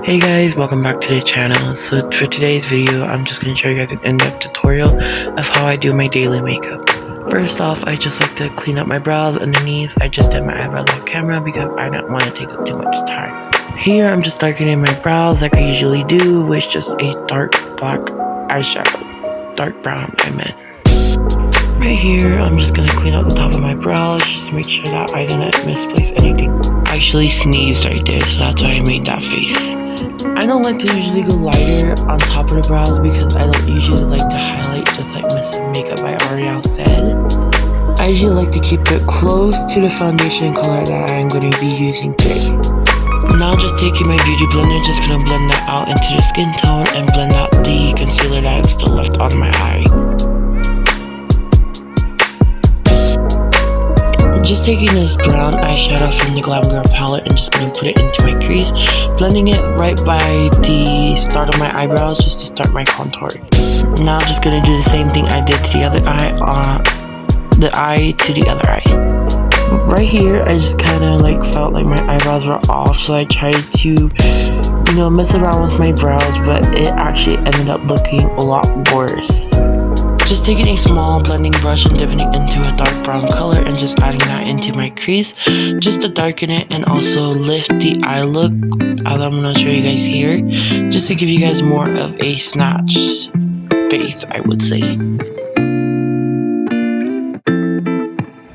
Hey guys, welcome back to the channel. So for today's video, I'm just going to show you guys an in-depth tutorial of how I do my daily makeup. First off, I just like to clean up my brows underneath. I just did my eyebrows off camera because I don't want to take up too much time. Here, I'm just darkening my brows like I usually do with just a dark black eyeshadow. Dark brown, I meant. Right here, I'm just going to clean up the top of my brows just to make sure that I didn't misplace anything. I actually sneezed right there, so that's why I made that face. I don't like to usually go lighter on top of the brows because I don't usually like to highlight just like Miss Makeup by L'Oreal said. I usually like to keep it close to the foundation color that I am going to be using today. Now just taking my beauty blender, just going to blend that out into the skin tone and blend out the concealer that is still left on my eye. Just taking this brown eyeshadow from the Glam Girl palette and just going to put it into my crease, blending it right by the start of my eyebrows just to start my contour. Now I'm just going to do the same thing I did to the other eye, the eye to the other eye. Right here, I just kind of like felt like my eyebrows were off, so I tried to, mess around with my brows, but it actually ended up looking a lot worse. Just taking a small blending brush and dipping it into a dark brown color and just adding that into my crease just to darken it and also lift the eye look, as I'm going to show you guys here, just to give you guys more of a snatched face, I would say.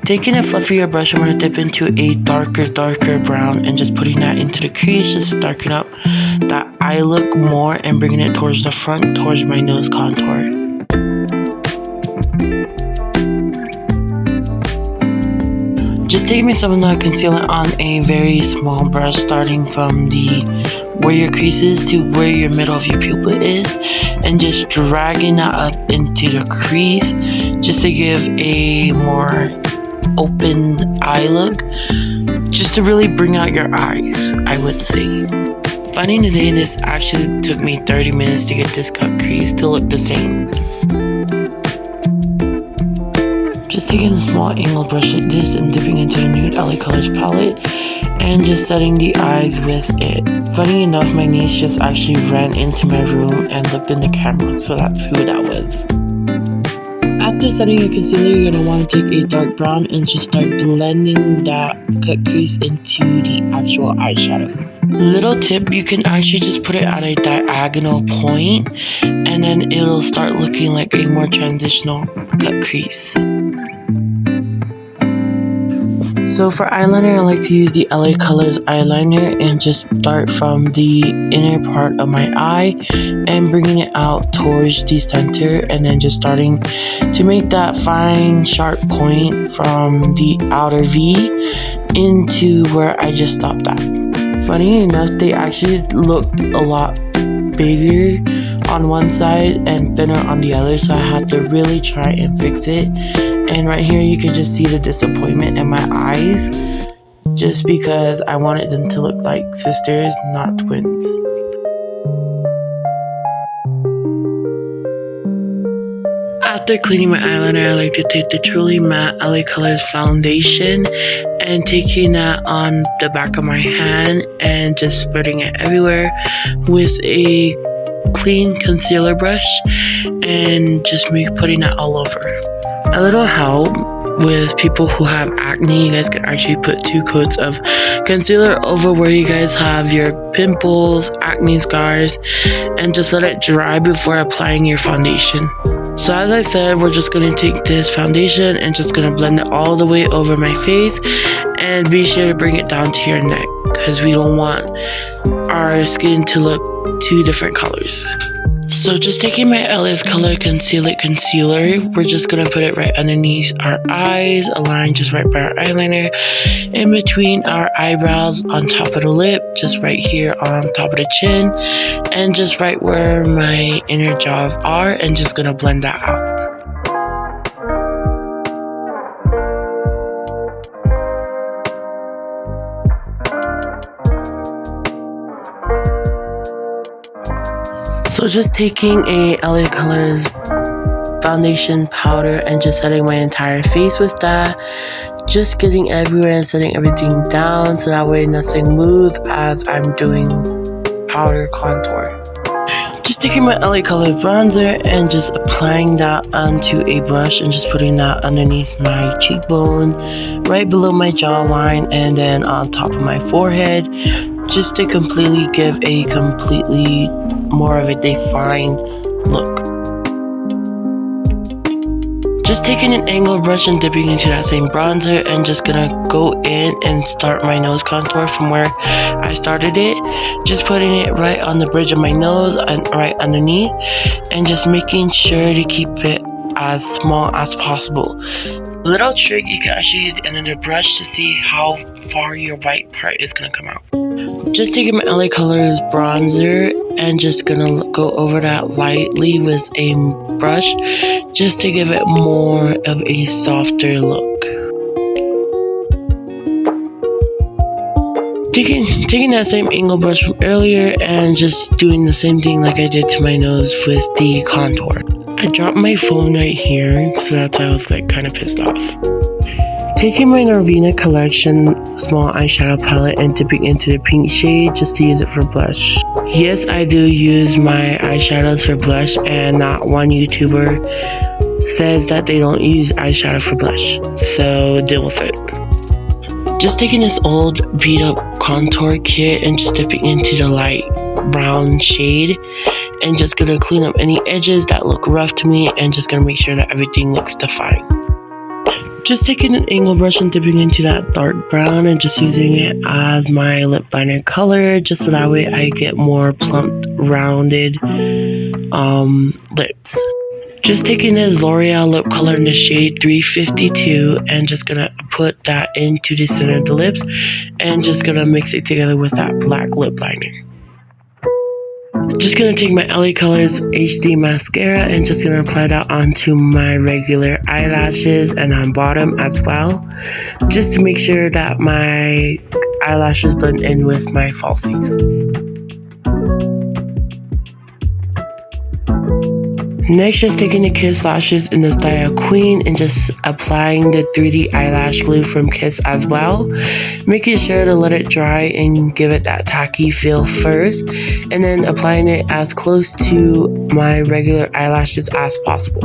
Taking a fluffier brush, I'm going to dip into a darker brown and just putting that into the crease just to darken up that eye look more and bringing it towards the front, towards my nose contour. Just taking some of that concealer on a very small brush, starting from where your crease is to where your middle of your pupil is, and just dragging that up into the crease just to give a more open eye look, just to really bring out your eyes, I would say. Funny today, this actually took me 30 minutes to get this cut crease to look the same. Just taking a small angled brush like this and dipping into the Nude LA Colors palette and just setting the eyes with it. Funny enough, my niece just actually ran into my room and looked in the camera, so that's who that was. After setting your concealer, you're going to want to take a dark brown and just start blending that cut crease into the actual eyeshadow. Little tip, you can actually just put it at a diagonal point and then it'll start looking like a more transitional cut crease. So for eyeliner, I like to use the LA Colors eyeliner and just start from the inner part of my eye and bringing it out towards the center, and then just starting to make that fine sharp point from the outer V into where I just stopped at. Funny enough, they actually looked a lot bigger on one side and thinner on the other, so I had to really try and fix it. And right here you can just see the disappointment in my eyes, just because I wanted them to look like sisters, not twins. After cleaning my eyeliner, I like to take the Truly Matte LA Colors foundation and taking that on the back of my hand and just spreading it everywhere with a clean concealer brush and just putting that all over. A little help with people who have acne, you guys can actually put 2 coats of concealer over where you guys have your pimples, acne scars, and just let it dry before applying your foundation. So as I said, we're just going to take this foundation and just going to blend it all the way over my face, and be sure to bring it down to your neck because we don't want our skin to look 2 different colors. So just taking my LA Color Conceal It Concealer, we're just going to put it right underneath our eyes, aligned just right by our eyeliner, in between our eyebrows, on top of the lip, just right here on top of the chin, and just right where my inner jaws are, and just going to blend that out. So just taking a LA Colors foundation powder and just setting my entire face with that, just getting everywhere and setting everything down so that way nothing moves as I'm doing powder contour. Just taking my LA Colors bronzer and just applying that onto a brush and just putting that underneath my cheekbone, right below my jawline, and then on top of my forehead, just to completely give a completely more of a defined look. Just taking an angled brush and dipping into that same bronzer and just gonna go in and start my nose contour from where I started it. Just putting it right on the bridge of my nose and right underneath, and just making sure to keep it as small as possible. Little trick, you can actually use the end of the brush to see how far your white part is gonna come out. Just taking my LA Colors bronzer and just gonna go over that lightly with a brush just to give it more of a softer look. Taking that same angle brush from earlier and just doing the same thing like I did to my nose with the contour. I dropped my phone right here, so that's why I was like kind of pissed off. Taking my Norvina Collection small eyeshadow palette and dipping into the pink shade just to use it for blush. Yes, I do use my eyeshadows for blush, and not one YouTuber says that they don't use eyeshadow for blush, so deal with it. Just taking this old beat up contour kit and just dipping into the light brown shade and just gonna clean up any edges that look rough to me and just gonna make sure that everything looks defined. Just taking an angle brush and dipping into that dark brown and just using it as my lip liner color, just so that way I get more plump, rounded lips. Just taking this L'Oreal lip color in the shade 352 and just gonna put that into the center of the lips and just gonna mix it together with that black lip liner. Just gonna take my LA Colors HD mascara and just gonna apply that onto my regular eyelashes and on bottom as well, just to make sure that my eyelashes blend in with my falsies. Next, just taking the Kiss lashes in the style Queen and just applying the 3D eyelash glue from Kiss as well, making sure to let it dry and give it that tacky feel first, and then applying it as close to my regular eyelashes as possible.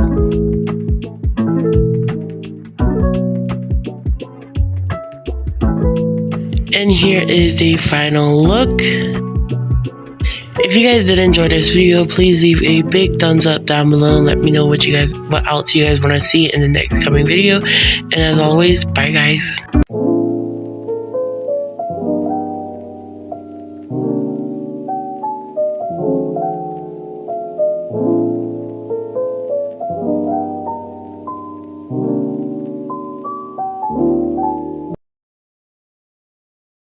And here is the final look. If you guys did enjoy this video, please leave a big thumbs up down below and let me know what else you guys want to see in the next coming video. And as always, bye guys.